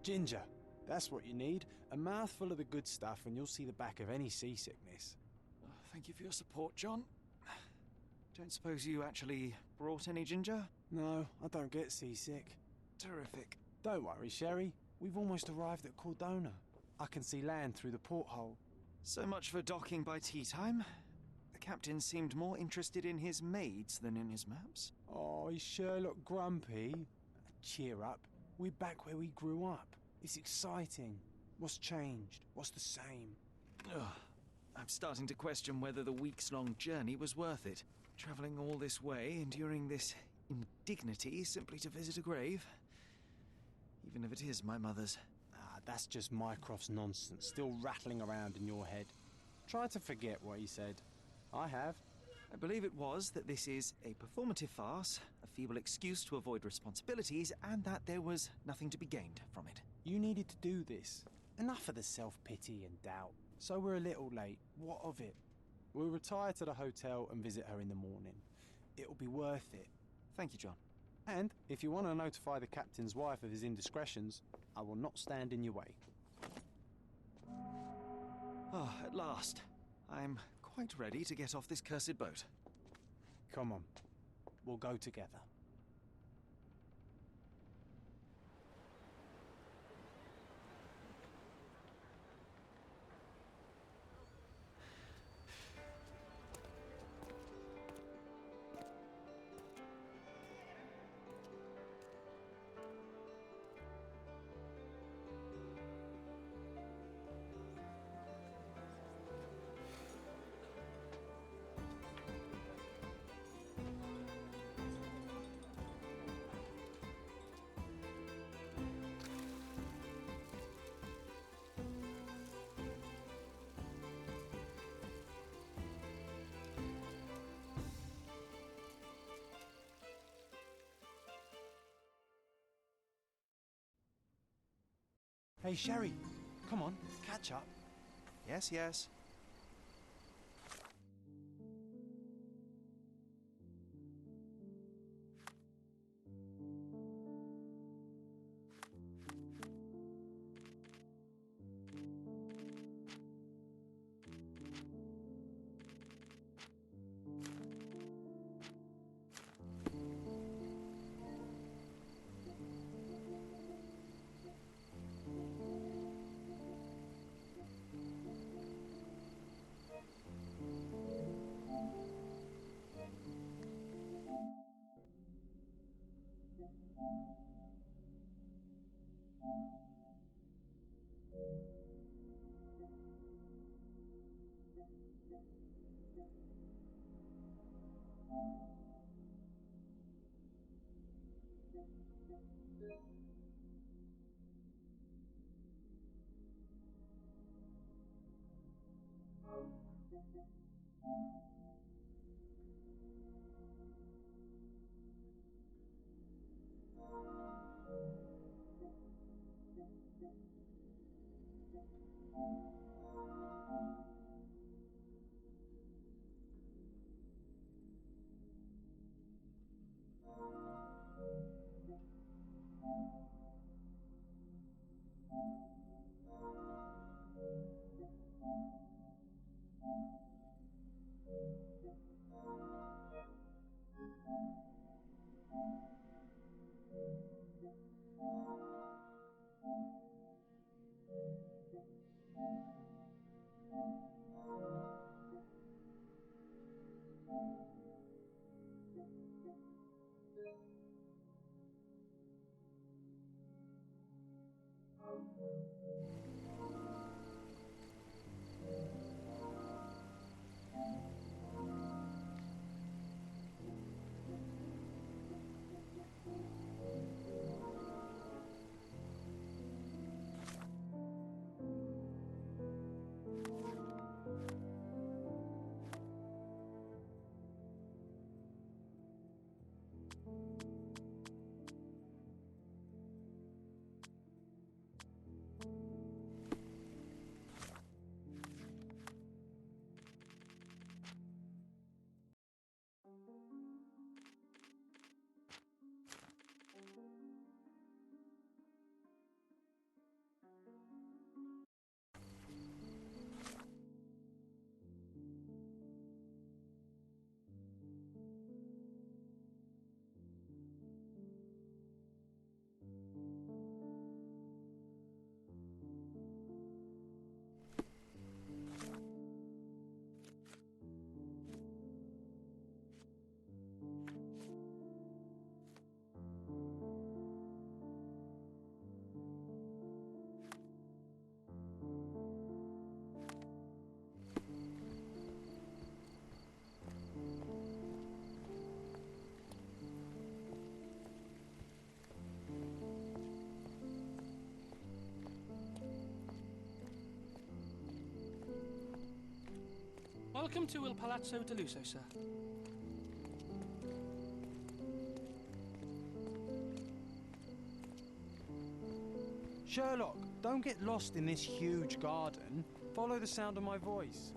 Ginger. That's what you need. A mouthful of the good stuff and you'll see the back of any seasickness. Thank you for your support, John. Don't suppose you actually brought any ginger? No, I don't get seasick. Terrific. Don't worry, Sherry. We've almost arrived at Cordona. I can see land through the porthole. So much for docking by tea time. The captain seemed more interested in his maids than in his maps. Oh, is Sherlock grumpy? Cheer up. We're back where we grew up. It's exciting. What's changed? What's the same? Ugh. I'm starting to question whether the weeks-long journey was worth it. Travelling all this way, enduring this indignity simply to visit a grave. Even if it is my mother's. That's just Mycroft's nonsense, still rattling around in your head. Try to forget what he said. I have. I believe it was that this is a performative farce, a feeble excuse to avoid responsibilities, and that there was nothing to be gained from it. You needed to do this. Enough of the self-pity and doubt. So we're a little late. What of it? We'll retire to the hotel and visit her in the morning. It'll be worth it. Thank you, John. And if you want to notify the captain's wife of his indiscretions, I will not stand in your way. Ah, at last. I'm quite ready to get off this cursed boat. Come on. We'll go together. Hey, Sherry, come on, catch up. Yes, yes. Welcome to Il Palazzo de Lusso, sir. Sherlock, don't get lost in this huge garden. Follow the sound of my voice.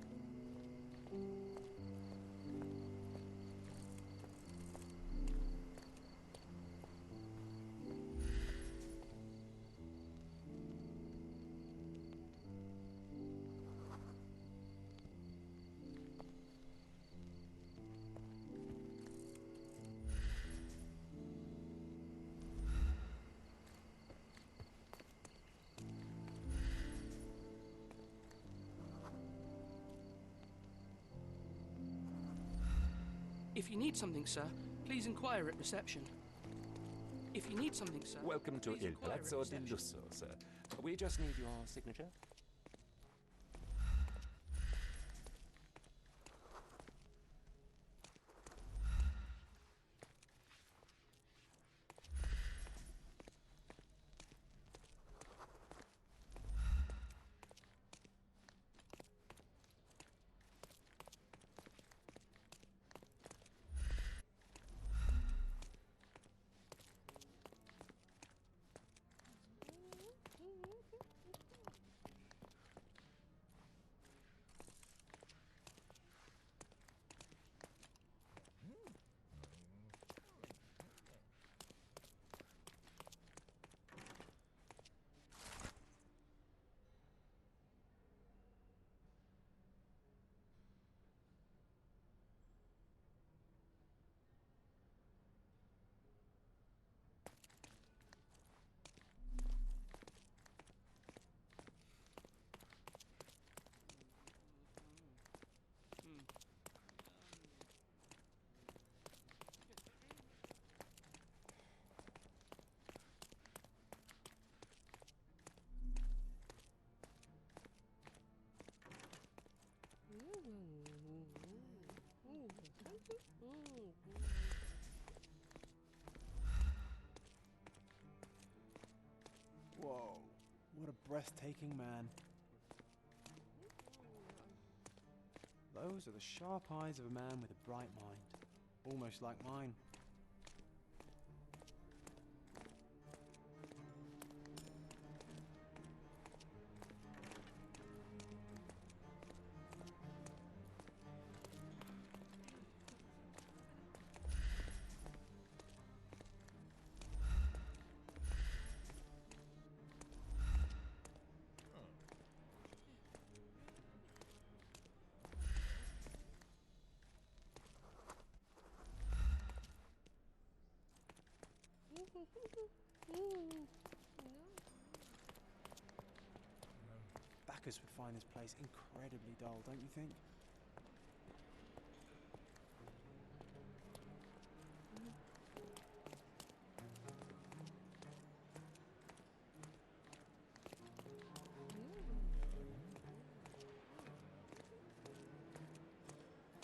If you need something, sir, please inquire at reception. If you need something, sir... Welcome to please Il inquire at Palazzo di reception. Lusso, sir. We just need your signature. Whoa, what a breathtaking man. Those are the sharp eyes of a man with a bright mind, almost like mine. Bacchus would find this place incredibly dull, don't you think?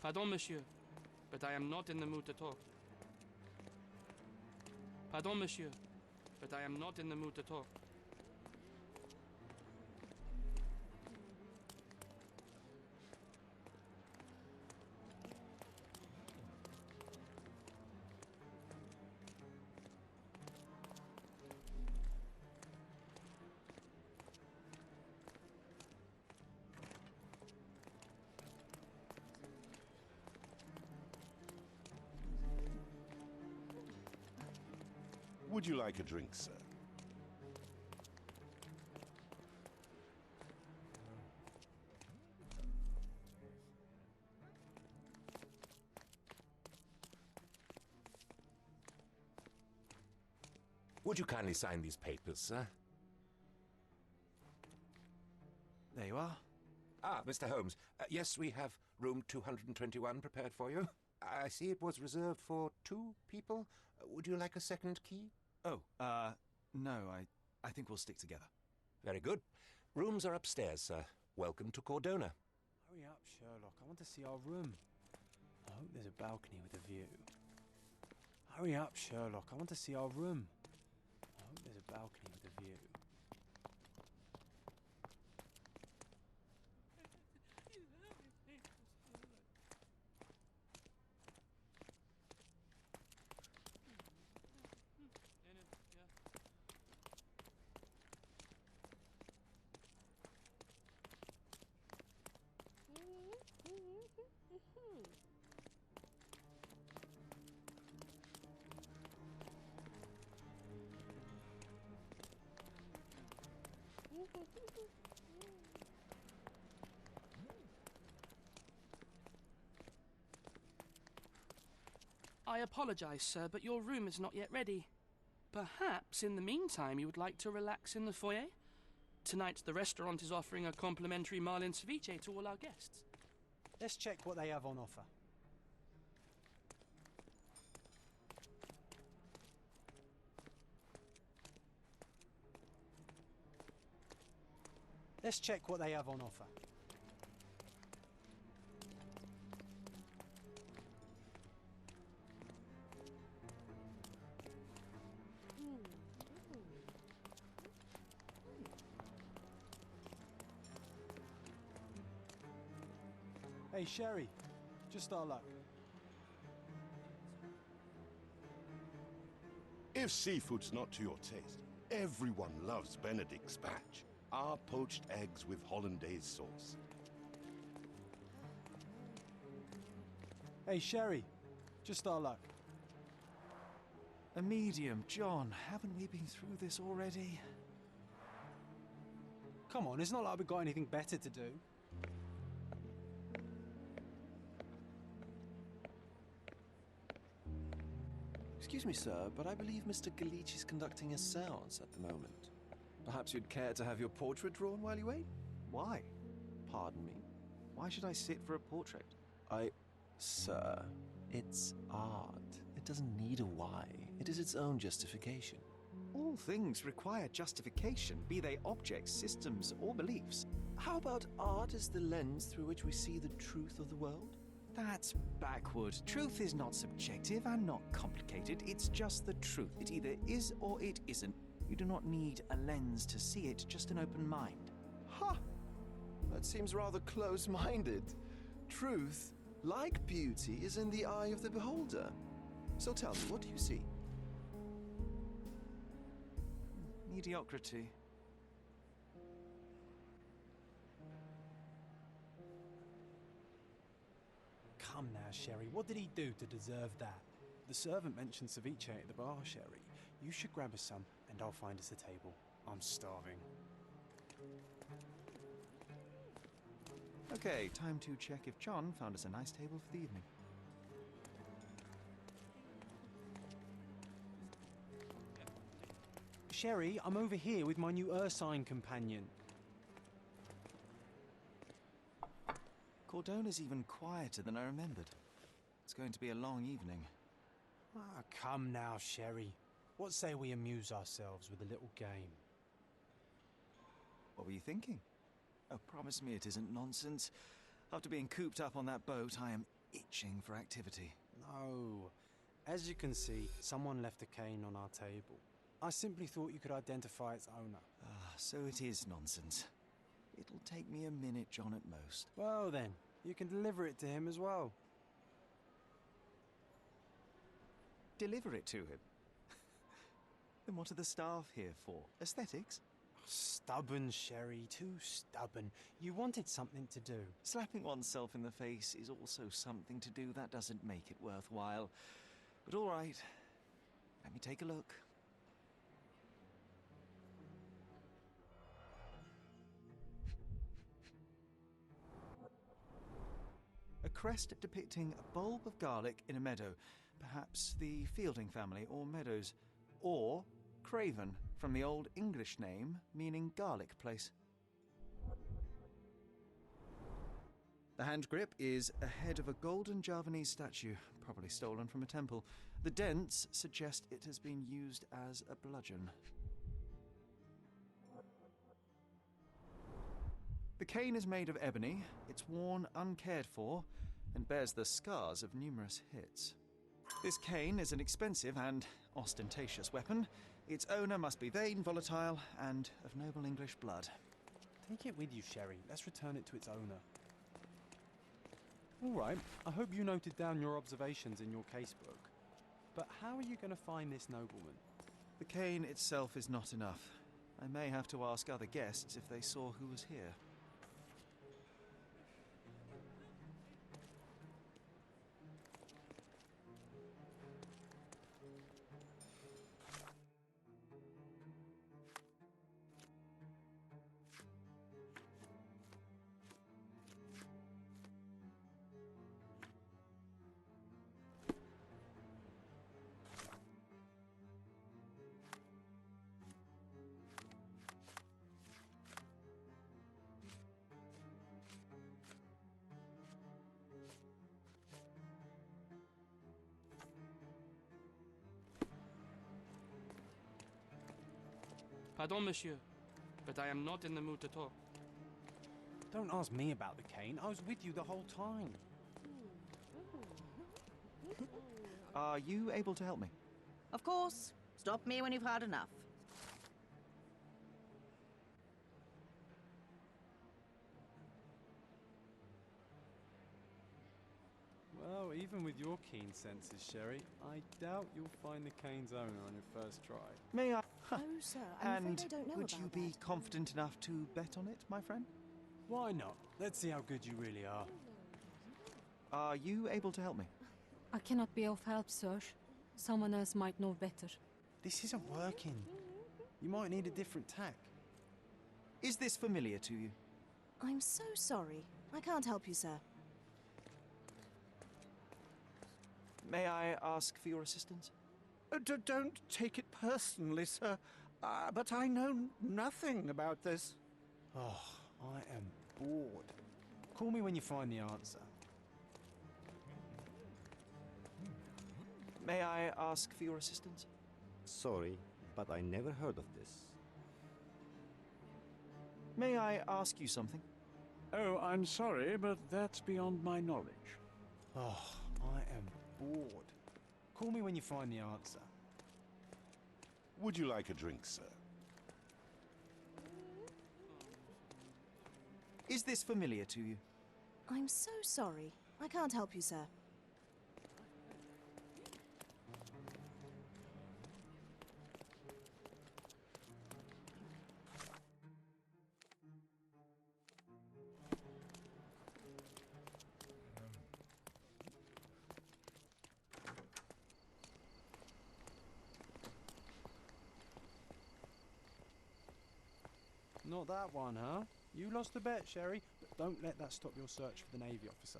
Pardon, monsieur, but I am not in the mood to talk. Pardon, monsieur, but I am not in the mood to talk. Would you like a drink, sir? Would you kindly sign these papers, sir? There you are. Ah, Mr. Holmes. Yes, we have room 221 prepared for you. I see it was reserved for 2 people. Would you like a second key? Oh, no, I think we'll stick together. Very good. Rooms are upstairs, sir. Welcome to Cordona. Hurry up, Sherlock. I want to see our room. I hope there's a balcony with a view. Hurry up, Sherlock. I want to see our room. I hope there's a balcony with a view. I apologize, sir, but your room is not yet ready. Perhaps, in the meantime, you would like to relax in the foyer? Tonight, the restaurant is offering a complimentary marlin ceviche to all our guests. Let's check what they have on offer. Let's check what they have on offer. Hey, Sherry, just our luck. If seafood's not to your taste, everyone loves Benedict's batch. Our poached eggs with hollandaise sauce. Hey, Sherry, just our luck. A medium, John. Haven't we been through this already? Come on, it's not like we've got anything better to do. Excuse me, sir, but I believe Mr. Galich is conducting a séance at the moment. Perhaps you'd care to have your portrait drawn while you wait? Why? Pardon me? Why should I sit for a portrait? Sir, it's art. It doesn't need a why. It is its own justification. All things require justification, be they objects, systems, or beliefs. How about art as the lens through which we see the truth of the world? That's backward. Truth is not subjective and not complicated. It's just the truth. It either is or it isn't. You do not need a lens to see it, just an open mind. Ha! That seems rather close-minded. Truth, like beauty, is in the eye of the beholder. So tell me, what do you see? Mediocrity. Come now, Sherry, what did he do to deserve that? The servant mentioned ceviche at the bar, Sherry. You should grab us some, and I'll find us a table. I'm starving. Okay, time to check if John found us a nice table for the evening. Sherry, I'm over here with my new Ursine companion. Cordona's even quieter than I remembered. It's going to be a long evening. Ah, come now, Sherry. What say we amuse ourselves with a little game? What were you thinking? Oh, promise me it isn't nonsense. After being cooped up on that boat, I am itching for activity. No. As you can see, someone left a cane on our table. I simply thought you could identify its owner. Ah, so it is nonsense. It'll take me a minute, John, at most. Well then, you can deliver it to him as well. Deliver it to him? Then what are the staff here for? Aesthetics? Stubborn, Sherry, too stubborn. You wanted something to do. Slapping oneself in the face is also something to do. That doesn't make it worthwhile. But all right, let me take a look. A crest depicting a bulb of garlic in a meadow. Perhaps the Fielding family or Meadows. Or Craven, from the Old English name meaning garlic place. The hand grip is a head of a golden Javanese statue, probably stolen from a temple. The dents suggest it has been used as a bludgeon. The cane is made of ebony, it's worn uncared for, and bears the scars of numerous hits. This cane is an expensive and ostentatious weapon. Its owner must be vain, volatile, and of noble English blood. Take it with you, Sherry. Let's return it to its owner. All right, I hope you noted down your observations in your casebook. But how are you going to find this nobleman? The cane itself is not enough. I may have to ask other guests if they saw who was here. Pardon, monsieur, but I am not in the mood to talk. Don't ask me about the cane. I was with you the whole time. Are you able to help me? Of course. Stop me when you've had enough. Well, even with your keen senses, Sherry, I doubt you'll find the cane's owner on your first try. May I? Oh, sir, I'm And afraid I don't know would about you be that. confident enough to bet on it, my friend? Why not? Let's see how good you really are. Are you able to help me? I cannot be of help, sir. Someone else might know better. This isn't working. You might need a different tack. Is this familiar to you? I'm so sorry. I can't help you, sir. May I ask for your assistance? Don't take it personally, sir. But I know nothing about this. Oh, I am bored. Call me when you find the answer. May I ask for your assistance? Sorry, but I never heard of this. May I ask you something? Oh, I'm sorry, but that's beyond my knowledge. Oh, I am bored. Call me when you find the answer. Would you like a drink, sir? Is this familiar to you? I'm so sorry. I can't help you, sir. Not that one, huh? You lost the bet, Sherry, but don't let that stop your search for the Navy officer.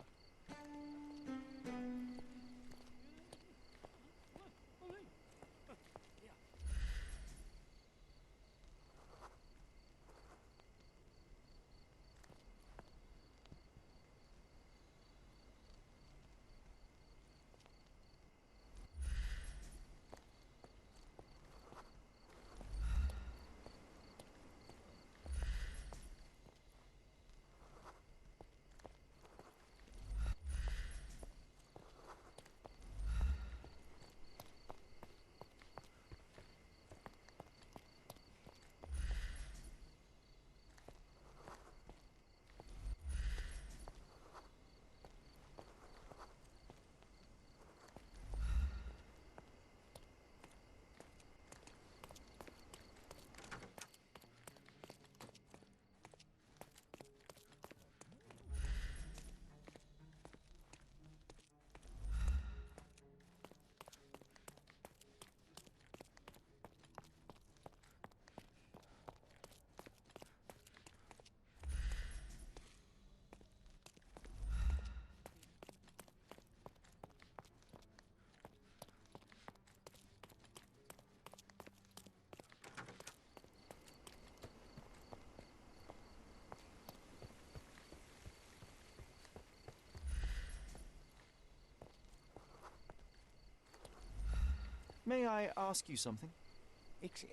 May I ask you something?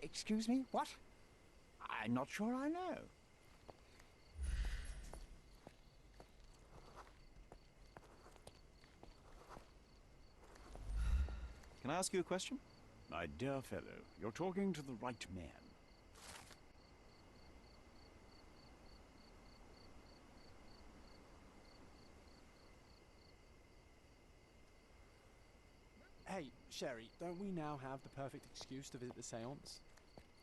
Excuse me? What? I'm not sure I know. Can I ask you a question? My dear fellow, you're talking to the right man. Hey, Sherry, don't we now have the perfect excuse to visit the seance?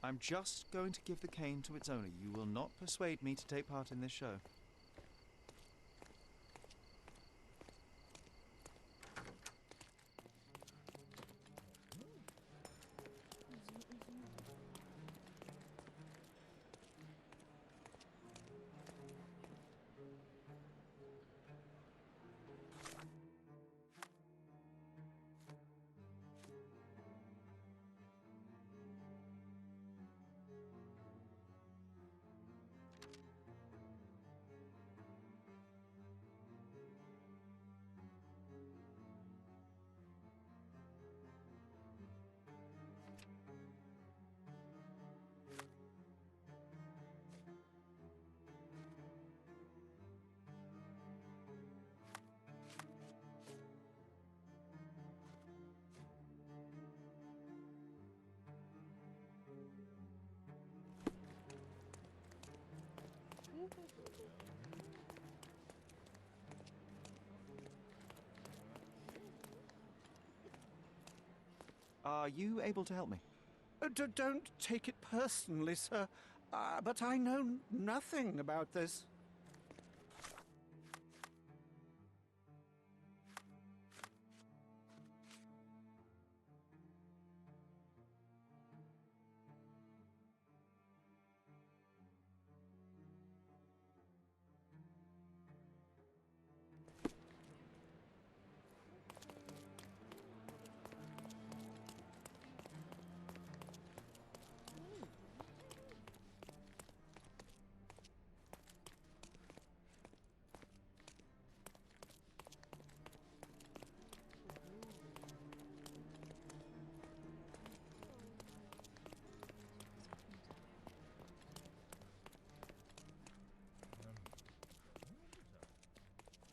I'm just going to give the cane to its owner. You will not persuade me to take part in this show. Are you able to help me? Don't take it personally, sir, but I know nothing about this.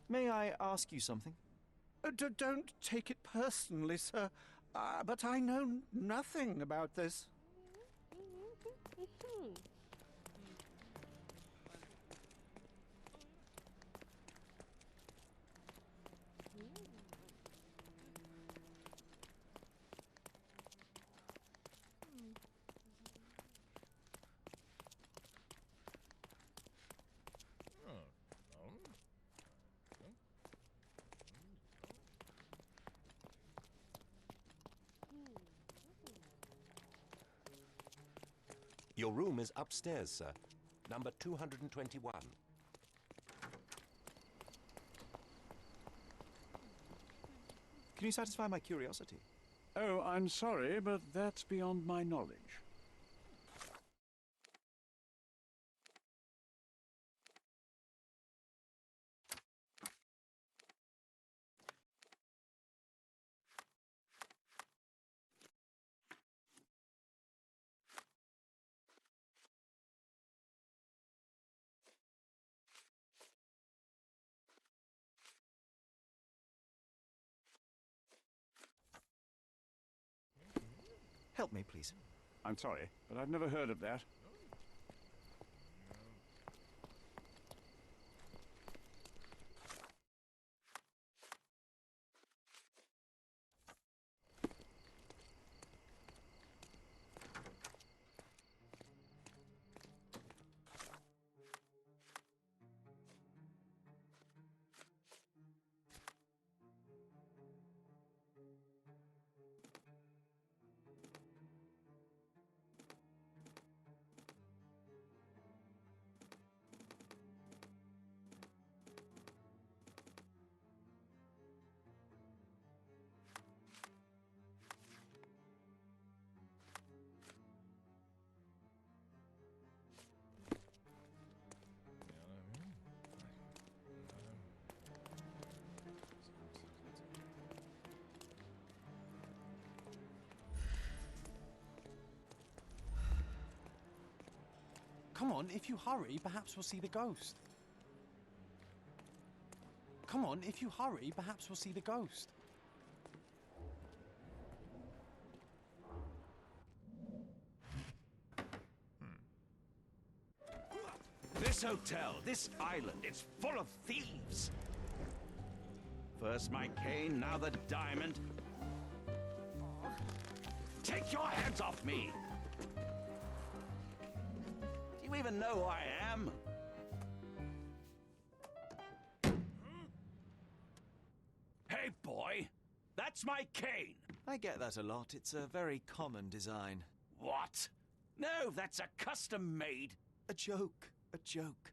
May I ask you something? Don't take it personally, sir, but I know nothing about this. Your room is upstairs, sir. Number 221. Can you satisfy my curiosity? Oh, I'm sorry, but that's beyond my knowledge. Help me, please. I'm sorry, but I've never heard of that. Come on, if you hurry, perhaps we'll see the ghost. Come on, if you hurry, perhaps we'll see the ghost. This hotel, this island, it's full of thieves. First my cane, now the diamond. Take your hands off me! Do you even know who I am? Hey, boy! That's my cane! I get that a lot. It's a very common design. What? No, that's a custom-made. A joke. A joke.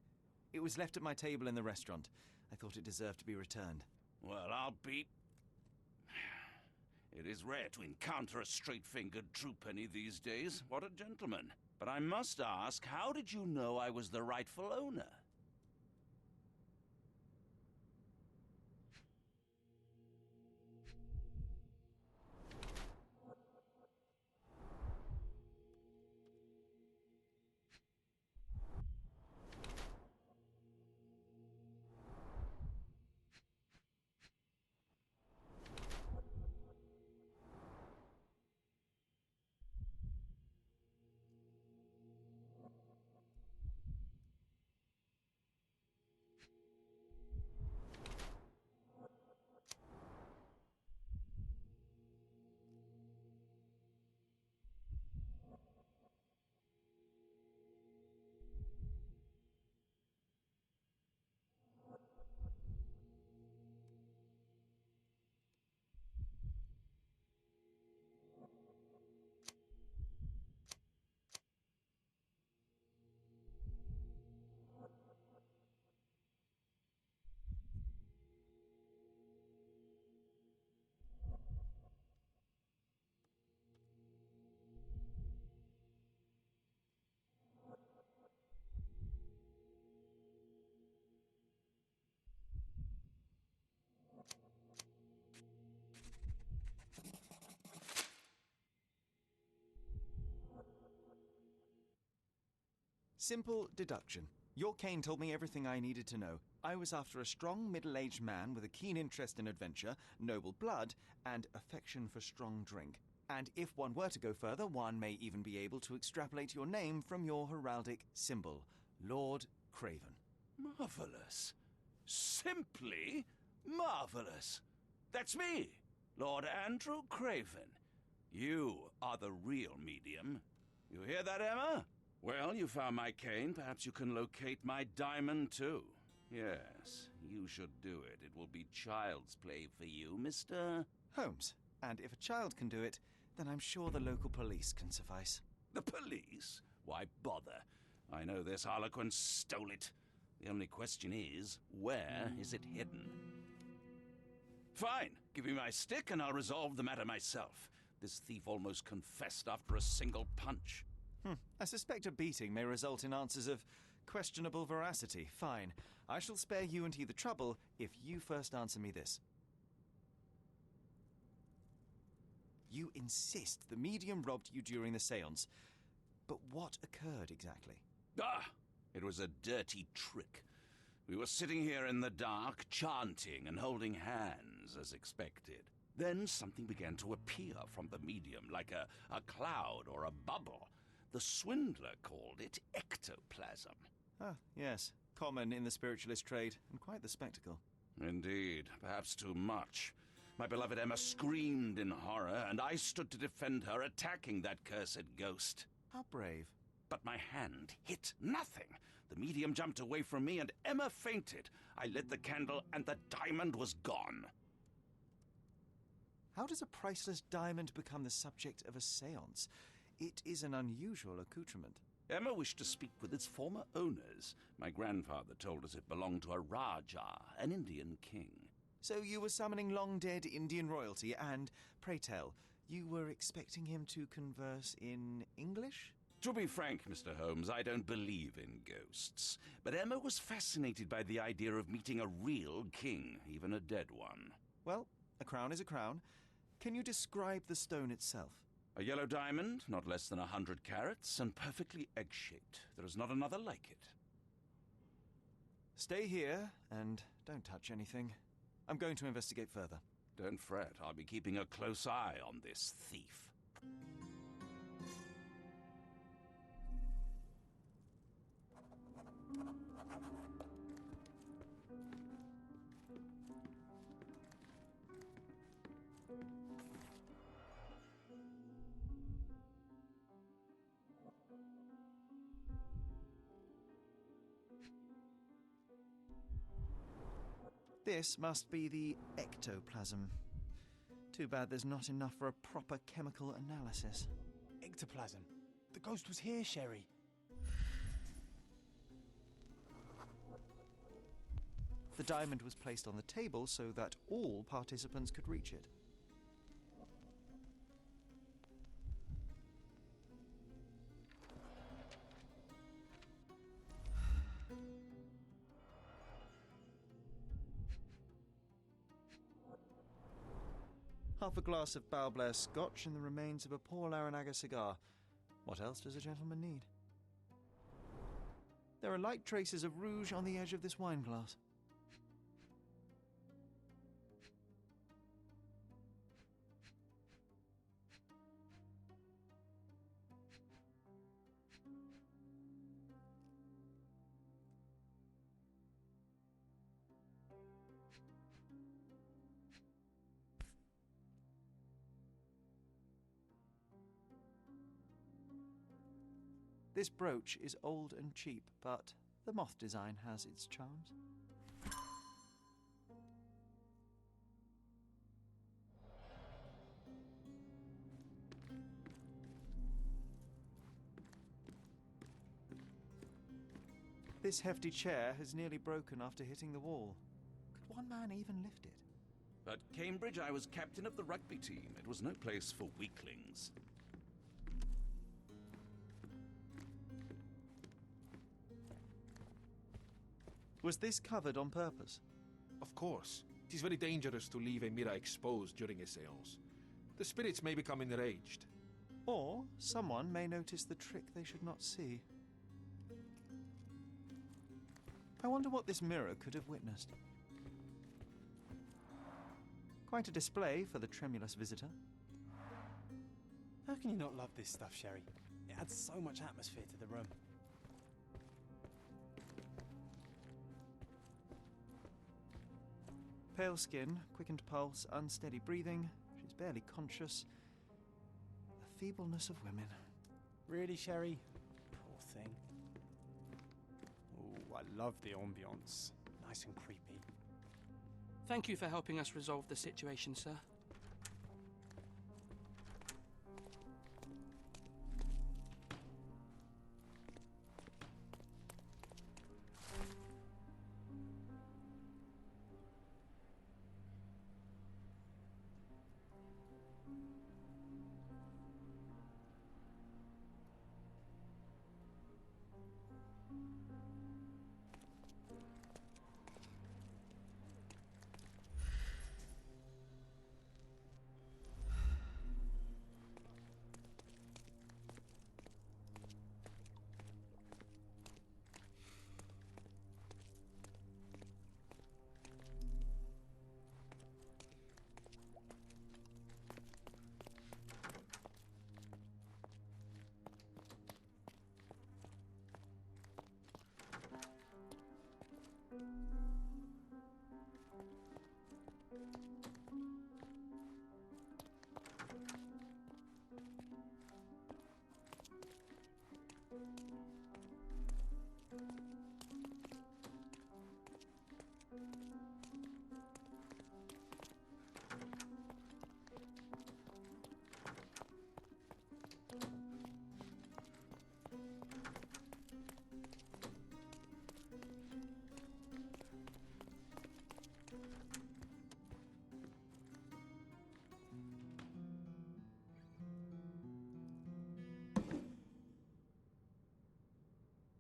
It was left at my table in the restaurant. I thought it deserved to be returned. Well, I'll be... It is rare to encounter a straight-fingered true penny these days. What a gentleman. But I must ask, how did you know I was the rightful owner? Simple deduction. Your cane told me everything I needed to know. I was after a strong, middle-aged man with a keen interest in adventure, noble blood, and affection for strong drink. And if one were to go further, one may even be able to extrapolate your name from your heraldic symbol, Lord Craven. Marvelous. Simply marvelous. That's me, Lord Andrew Craven. You are the real medium. You hear that, Emma? Well, you found my cane. Perhaps you can locate my diamond, too. Yes, you should do it. It will be child's play for you, Mr. Holmes. And if a child can do it, then I'm sure the local police can suffice. The police? Why bother? I know this harlequin stole it. The only question is, where is it hidden? Fine. Give me my stick and I'll resolve the matter myself. This thief almost confessed after a single punch. I suspect a beating may result in answers of questionable veracity. Fine. I shall spare you and he the trouble if you first answer me this. You insist the medium robbed you during the séance. But what occurred exactly? It was a dirty trick. We were sitting here in the dark, chanting and holding hands, as expected. Then something began to appear from the medium, like a cloud or a bubble. The swindler called it ectoplasm. Ah, yes. Common in the spiritualist trade, and quite the spectacle. Indeed, perhaps too much. My beloved Emma screamed in horror, and I stood to defend her, attacking that cursed ghost. How brave. But my hand hit nothing. The medium jumped away from me, and Emma fainted. I lit the candle, and the diamond was gone. How does a priceless diamond become the subject of a séance? It is an unusual accoutrement. Emma wished to speak with its former owners. My grandfather told us it belonged to a Rajah, an Indian king. So you were summoning long-dead Indian royalty, and, pray tell, you were expecting him to converse in English? To be frank, Mr. Holmes, I don't believe in ghosts. But Emma was fascinated by the idea of meeting a real king, even a dead one. Well, a crown is a crown. Can you describe the stone itself? A yellow diamond, not less than 100 carats, and perfectly egg-shaped. There is not another like it. Stay here, and don't touch anything. I'm going to investigate further. Don't fret, I'll be keeping a close eye on this thief. This must be the ectoplasm. Too bad there's not enough for a proper chemical analysis. Ectoplasm. The ghost was here, Sherry. The diamond was placed on the table so that all participants could reach it. Half a glass of Balblair Scotch and the remains of a poor Laranaga cigar. What else does a gentleman need? There are light traces of rouge on the edge of this wine glass. This brooch is old and cheap, but the moth design has its charms. This hefty chair has nearly broken after hitting the wall. Could one man even lift it? At Cambridge, I was captain of the rugby team. It was no place for weaklings. Was this covered on purpose? Of course. It is very dangerous to leave a mirror exposed during a séance. The spirits may become enraged. Or someone may notice the trick they should not see. I wonder what this mirror could have witnessed. Quite a display for the tremulous visitor. How can you not love this stuff, Sherry? It adds so much atmosphere to the room. Pale skin, quickened pulse, unsteady breathing. She's barely conscious. The feebleness of women. Really, Sherry? Poor thing. Oh, I love the ambience. Nice and creepy. Thank you for helping us resolve the situation, sir.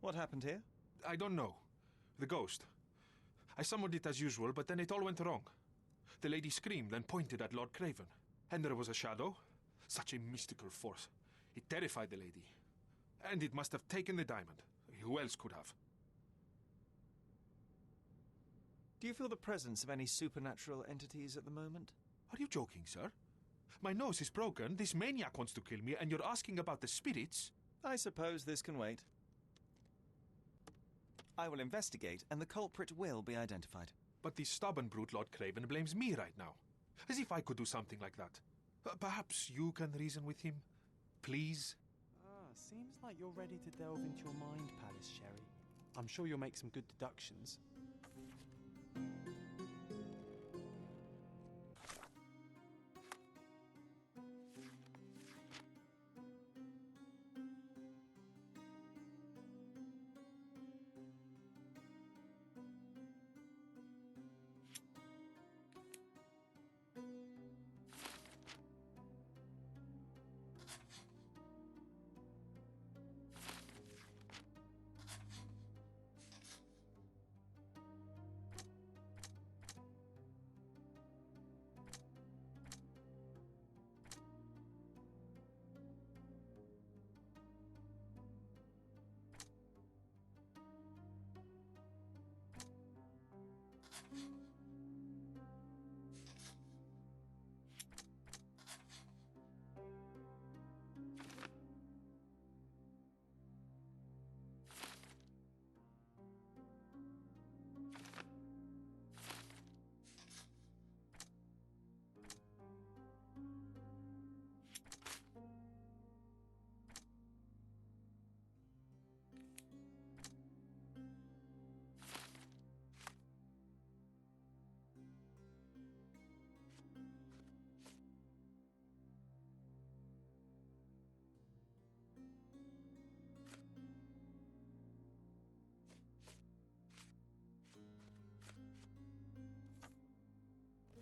What happened here? I don't know. The ghost. I summoned it as usual, but then it all went wrong. The lady screamed and pointed at Lord Craven. And there was a shadow. Such a mystical force. It terrified the lady. And it must have taken the diamond. Who else could have? Do you feel the presence of any supernatural entities at the moment? Are you joking, sir? My nose is broken, this maniac wants to kill me, and you're asking about the spirits? I suppose this can wait. I will investigate, and the culprit will be identified. But the stubborn brute Lord Craven blames me right now. As if I could do something like that. Perhaps you can reason with him? Please? Seems like you're ready to delve into your mind palace, Sherry. I'm sure you'll make some good deductions.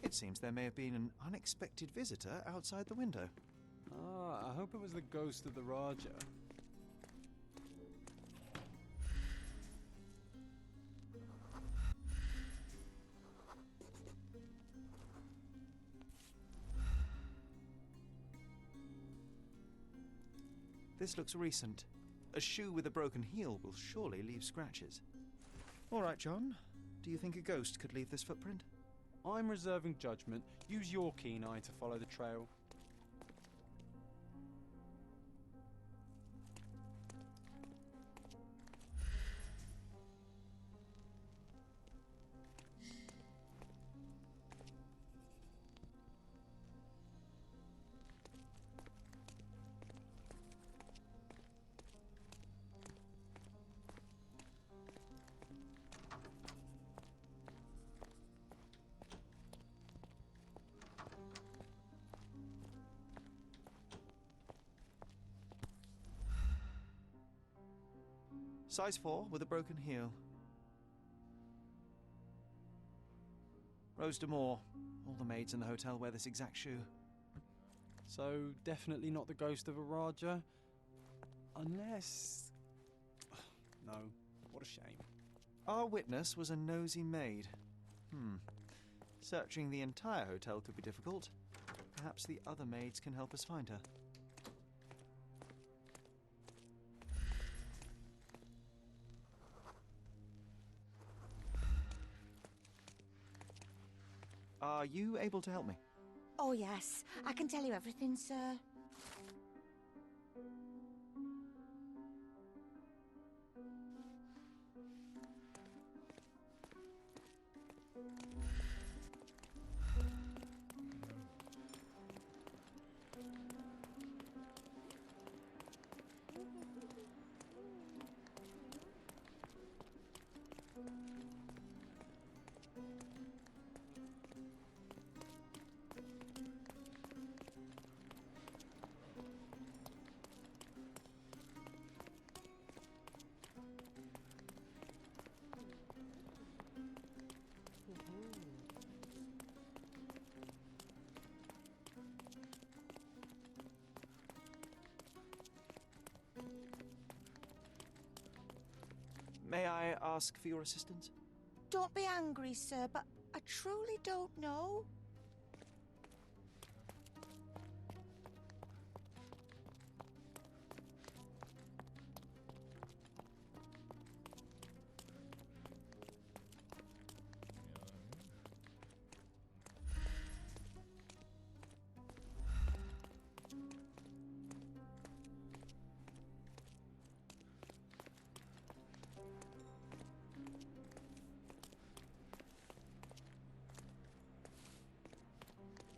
It seems there may have been an unexpected visitor outside the window. I hope it was the ghost of the Raja. This looks recent. A shoe with a broken heel will surely leave scratches. All right, John. Do you think a ghost could leave this footprint? I'm reserving judgment. Use your keen eye to follow the trail. Size 4 with a broken heel. Rose D'Amour. All the maids in the hotel wear this exact shoe. So, definitely not the ghost of a Raja? Unless... No, what a shame. Our witness was a nosy maid. Searching the entire hotel could be difficult. Perhaps the other maids can help us find her. Are you able to help me? Oh, yes. I can tell you everything, sir. May I ask for your assistance? Don't be angry, sir, but I truly don't know.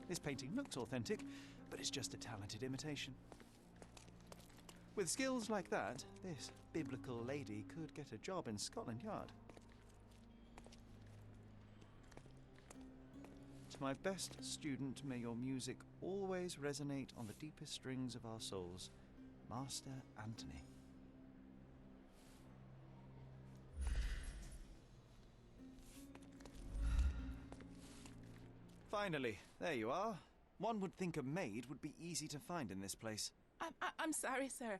This painting looks authentic, but it's just a talented imitation. With skills like that, this biblical lady could get a job in Scotland Yard. To my best student, may your music always resonate on the deepest strings of our souls. Master Anthony. Finally, there you are. One would think a maid would be easy to find in this place. I'm sorry, sir.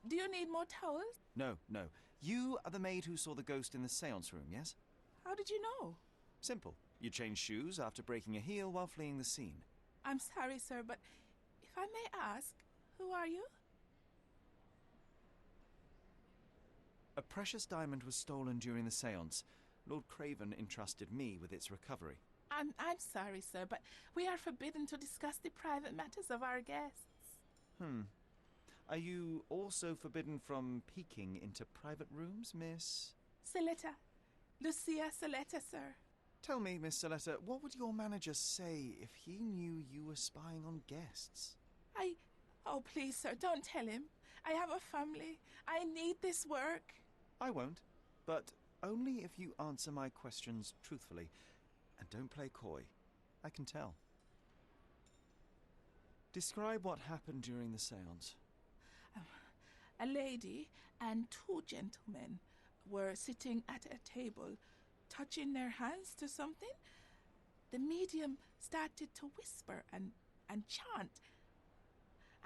Do you need more towels? No. You are the maid who saw the ghost in the seance room, yes? How did you know? Simple. You changed shoes after breaking a heel while fleeing the scene. I'm sorry, sir, but if I may ask, who are you? A precious diamond was stolen during the seance. Lord Craven entrusted me with its recovery. I'm sorry, sir, but we are forbidden to discuss the private matters of our guests. Are you also forbidden from peeking into private rooms, Miss... Saletta. Lucia Saletta, sir. Tell me, Miss Saletta, what would your manager say if he knew you were spying on guests? Oh, please, sir, don't tell him. I have a family. I need this work. I won't, but only if you answer my questions truthfully. And don't play coy. I can tell. Describe what happened during the seance. A lady and two gentlemen were sitting at a table, touching their hands to something. The medium started to whisper and chant,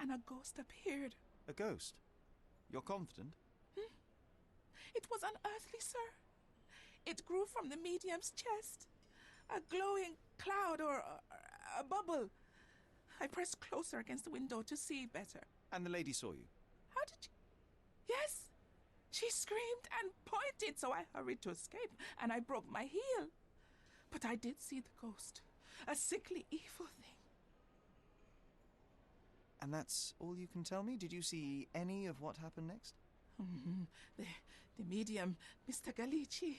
and a ghost appeared. A ghost? You're confident? It was unearthly, sir. It grew from the medium's chest. A glowing cloud or a bubble. I pressed closer against the window to see better. And the lady saw you? How did you... Yes! She screamed and pointed, so I hurried to escape, and I broke my heel. But I did see the ghost, a sickly, evil thing. And that's all you can tell me? Did you see any of what happened next? The medium, Mr. Galici,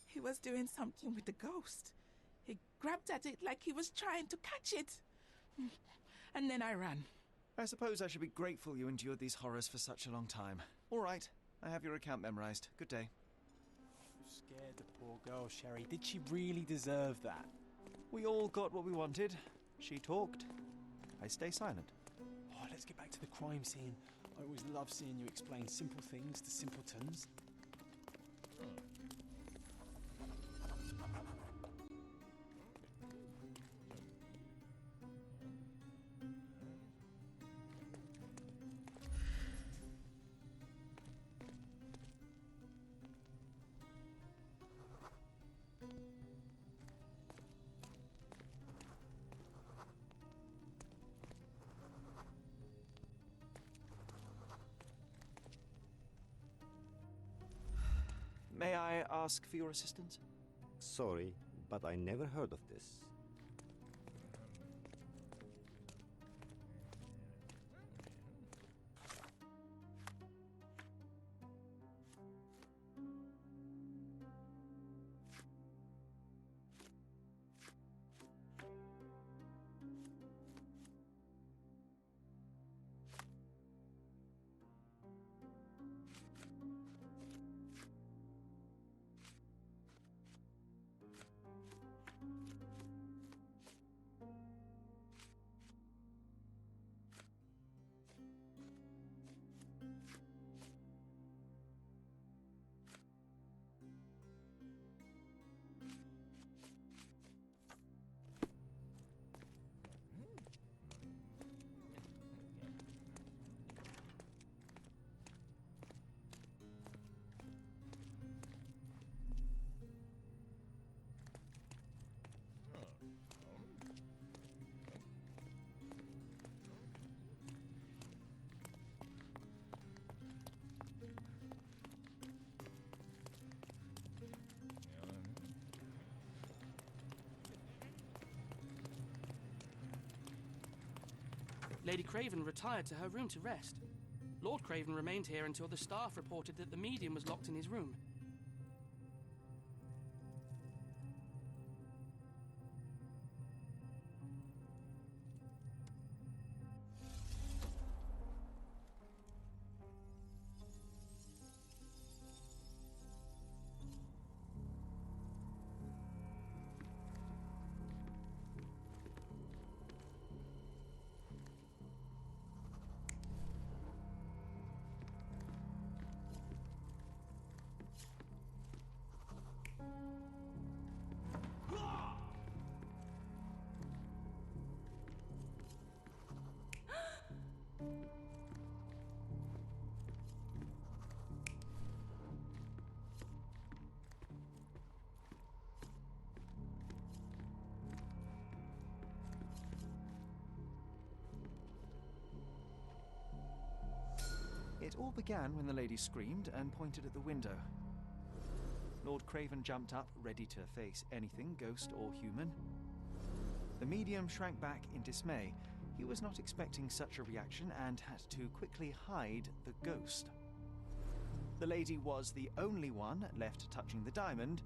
he was doing something with the ghost. He grabbed at it like he was trying to catch it. And then I ran. I suppose I should be grateful you endured these horrors for such a long time. All right, I have your account memorized. Good day. You scared the poor girl, Sherry. Did she really deserve that? We all got what we wanted. She talked. I stay silent. Oh, let's get back to the crime scene. I always love seeing you explain simple things to simpletons. May I ask for your assistance? Sorry, but I never heard of this. Lady Craven retired to her room to rest. Lord Craven remained here until the staff reported that the medium was locked in his room. It all began when the lady screamed and pointed at the window. Lord Craven jumped up, ready to face anything, ghost or human. The medium shrank back in dismay. He was not expecting such a reaction and had to quickly hide the ghost. The lady was the only one left touching the diamond,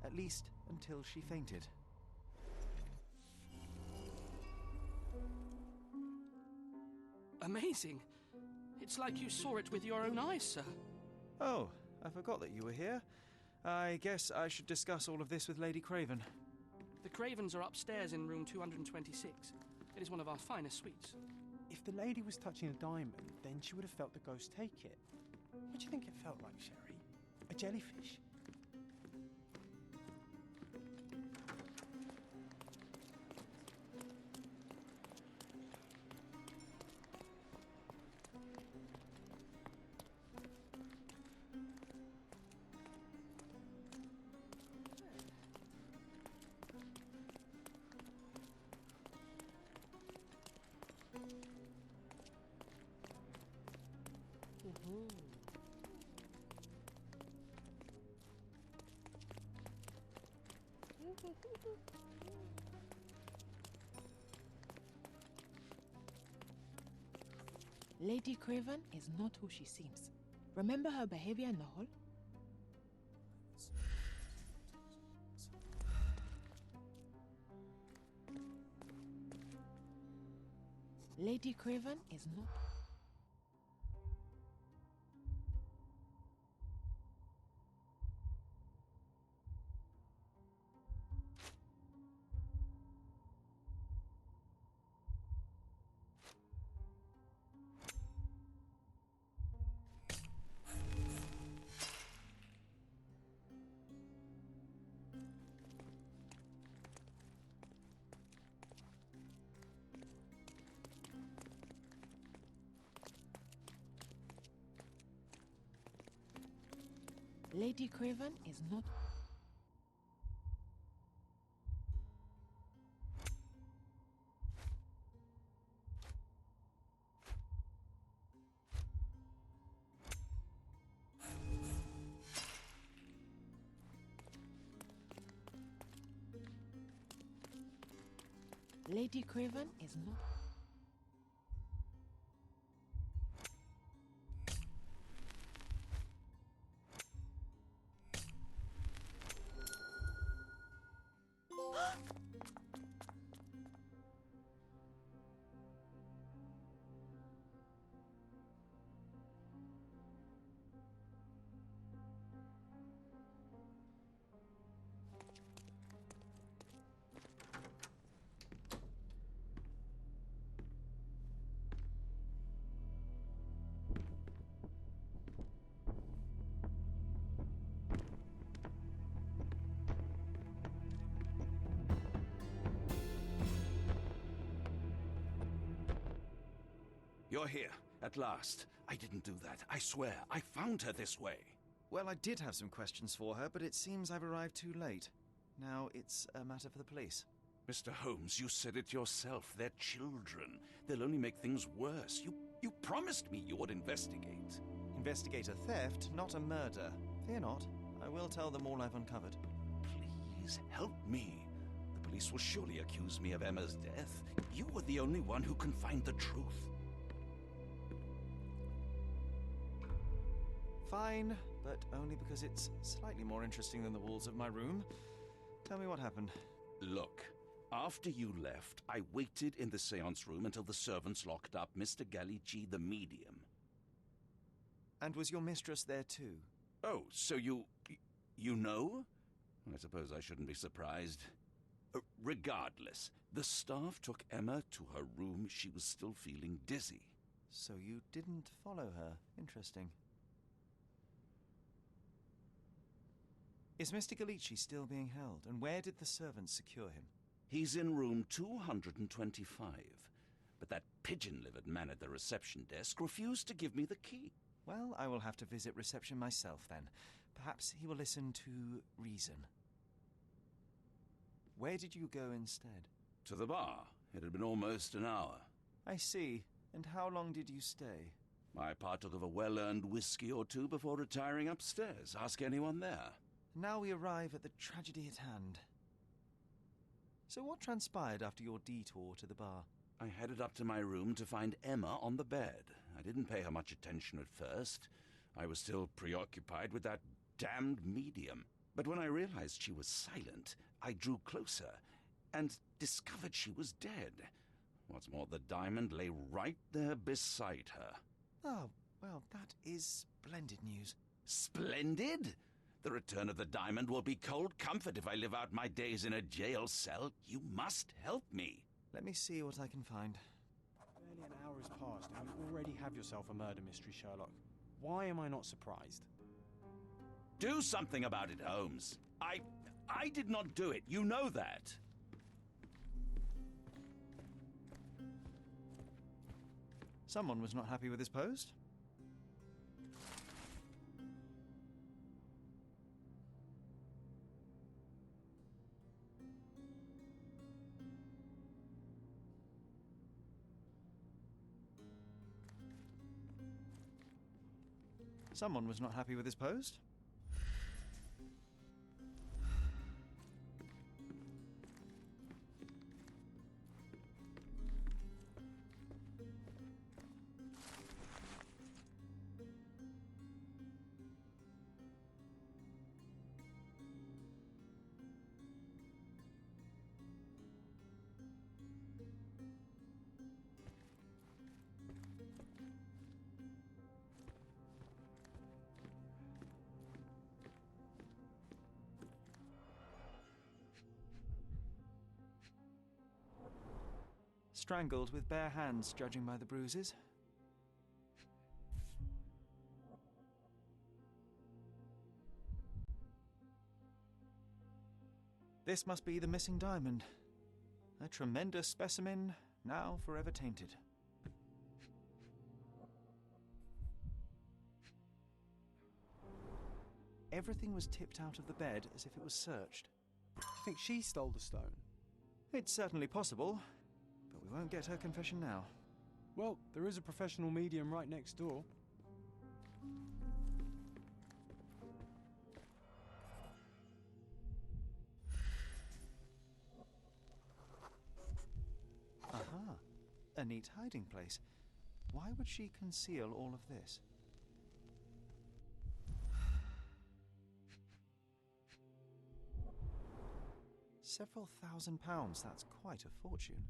at least until she fainted. Amazing. It's like you saw it with your own eyes, sir. Oh, I forgot that you were here. I guess I should discuss all of this with Lady Craven. The Cravens are upstairs in room 226. It is one of our finest suites. If the lady was touching a diamond, then she would have felt the ghost take it. What do you think it felt like, Sherry? A jellyfish? Lady Craven is not who she seems. Remember her behavior in the hall? Lady Craven is not... Lady Craven is not... Lady Craven is not... You're here, at last. I didn't do that. I swear, I found her this way. Well, I did have some questions for her, but it seems I've arrived too late. Now it's a matter for the police. Mr. Holmes, you said it yourself. They're children. They'll only make things worse. You promised me you would investigate. Investigate a theft, not a murder. Fear not. I will tell them all I've uncovered. Please, help me. The police will surely accuse me of Emma's death. You were the only one who can find the truth. Fine, but only because it's slightly more interesting than the walls of my room. Tell me what happened. Look, after you left, I waited in the seance room until the servants locked up Mr. Gallici, the medium. And was your mistress there too? Oh, so you know? I suppose I shouldn't be surprised. Regardless, the staff took Emma to her room. She was still feeling dizzy. So you didn't follow her. Interesting. Is Mr. Gallici still being held? And where did the servants secure him? He's in room 225. But that pigeon-livered man at the reception desk refused to give me the key. Well, I will have to visit reception myself then. Perhaps he will listen to reason. Where did you go instead? To the bar. It had been almost an hour. I see. And how long did you stay? I partook of a well-earned whiskey or two before retiring upstairs. Ask anyone there. Now we arrive at the tragedy at hand. So what transpired after your detour to the bar? I headed up to my room to find Emma on the bed. I didn't pay her much attention at first. I was still preoccupied with that damned medium. But when I realized she was silent, I drew closer and discovered she was dead. What's more, the diamond lay right there beside her. Oh, well, that is splendid news. Splendid? The return of the diamond will be cold comfort if I live out my days in a jail cell. You must help me. Let me see what I can find. Barely an hour has passed and you already have yourself a murder mystery, Sherlock. Why am I not surprised? Do something about it, Holmes. I did not do it. You know that. Someone was not happy with his post. Someone was not happy with his post. Strangled with bare hands, judging by the bruises. This must be the missing diamond. A tremendous specimen, now forever tainted. Everything was tipped out of the bed as if it was searched. Do you think she stole the stone? It's certainly possible, but we won't get her confession now. Well, there is a professional medium right next door. Aha, a neat hiding place. Why would she conceal all of this? Several £1,000, that's quite a fortune.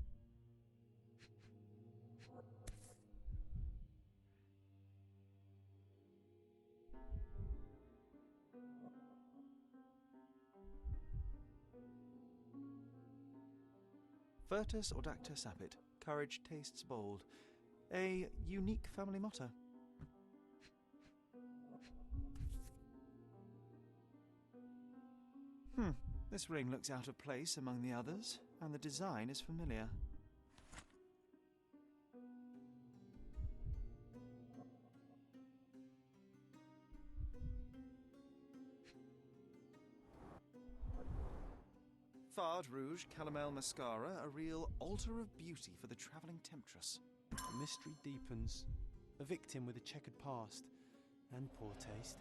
Virtus audacta sapit, courage tastes bold. A unique family motto. This ring looks out of place among the others, and the design is familiar. Fard Rouge Calomel Mascara, a real altar of beauty for the travelling temptress. The mystery deepens. A victim with a checkered past and poor taste.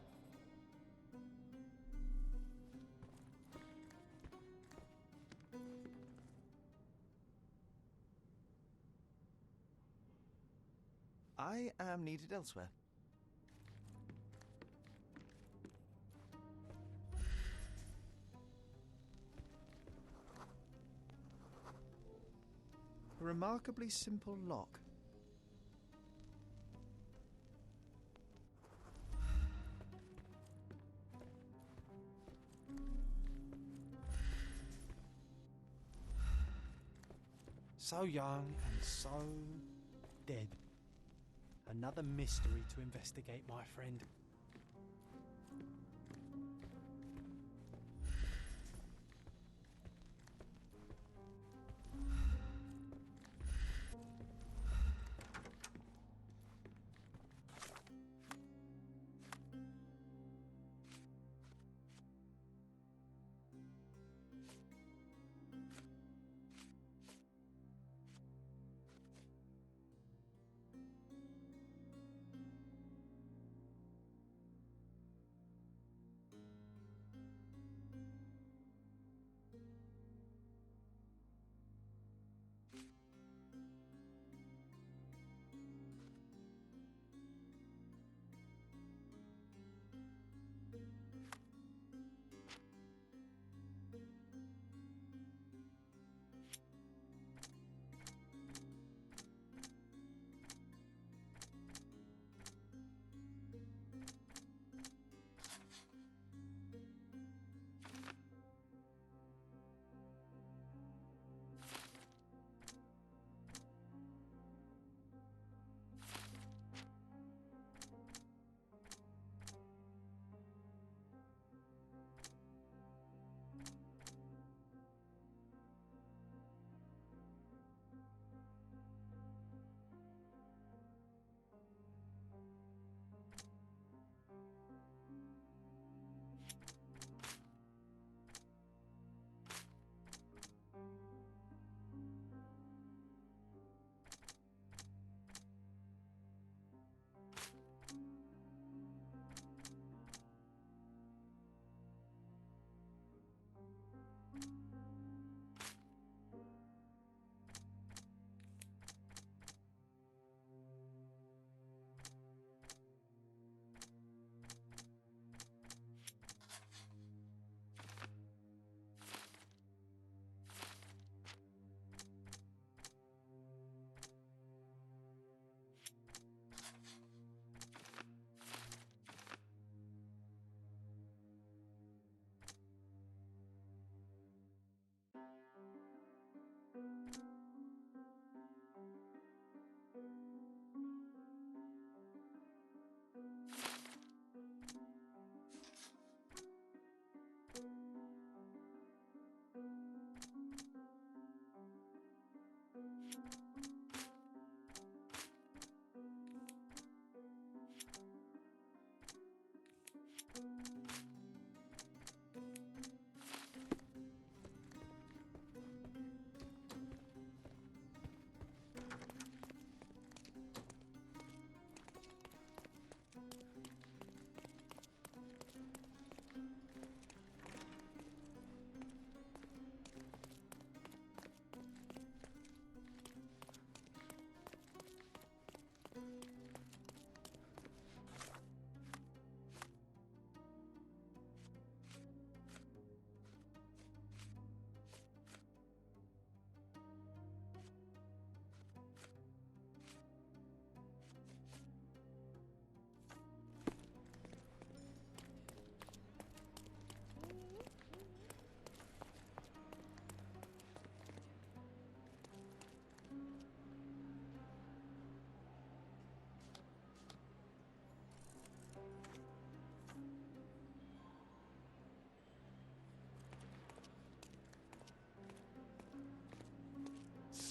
I am needed elsewhere. A remarkably simple lock. So young and so dead. Another mystery to investigate, my friend.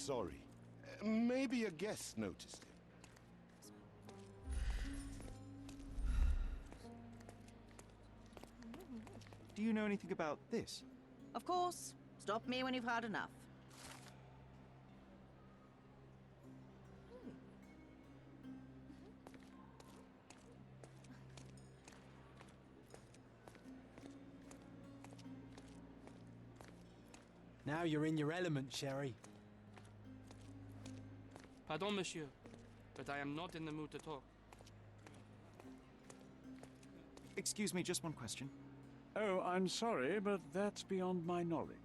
sorry. Maybe a guest noticed him. Do you know anything about this? Of course. Stop me when you've had enough. Now you're in your element, Sherry. Pardon, monsieur, but I am not in the mood to talk. Excuse me, just one question. Oh, I'm sorry, but that's beyond my knowledge.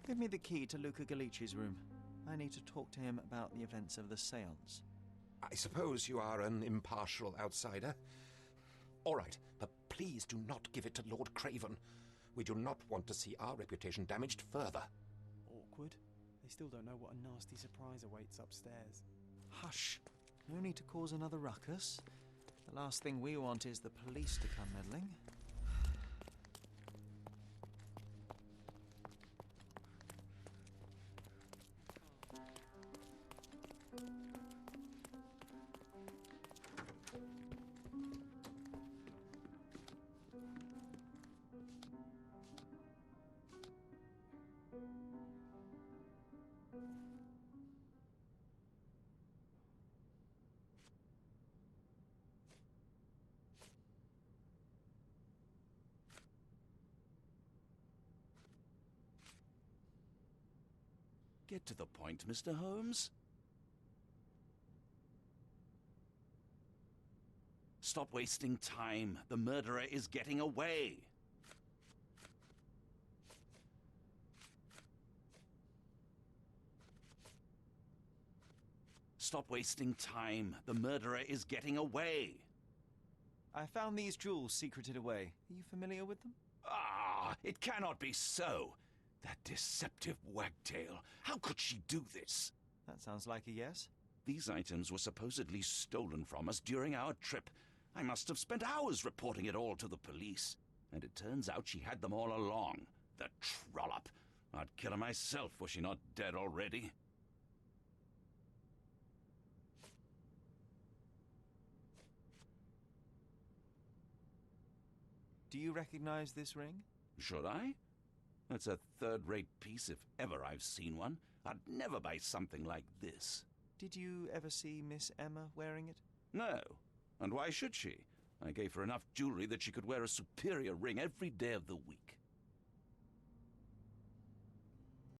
Give me the key to Luca Galici's room. I need to talk to him about the events of the séance. I suppose you are an impartial outsider. All right, but please do not give it to Lord Craven. We do not want to see our reputation damaged further. Awkward. They still don't know what a nasty surprise awaits upstairs. Hush. No need to cause another ruckus. The last thing we want is the police to come meddling. Get to the point, Mr. Holmes. Stop wasting time. The murderer is getting away. Stop wasting time. The murderer is getting away. I found these jewels secreted away. Are you familiar with them? Ah, it cannot be so. That deceptive wagtail. How could she do this? That sounds like a yes. These items were supposedly stolen from us during our trip. I must have spent hours reporting it all to the police. And it turns out she had them all along. The trollop. I'd kill her myself were she not dead already. Do you recognize this ring? Should I? That's a third-rate piece if ever I've seen one. I'd never buy something like this. Did you ever see Miss Emma wearing it? No. And why should she? I gave her enough jewelry that she could wear a superior ring every day of the week.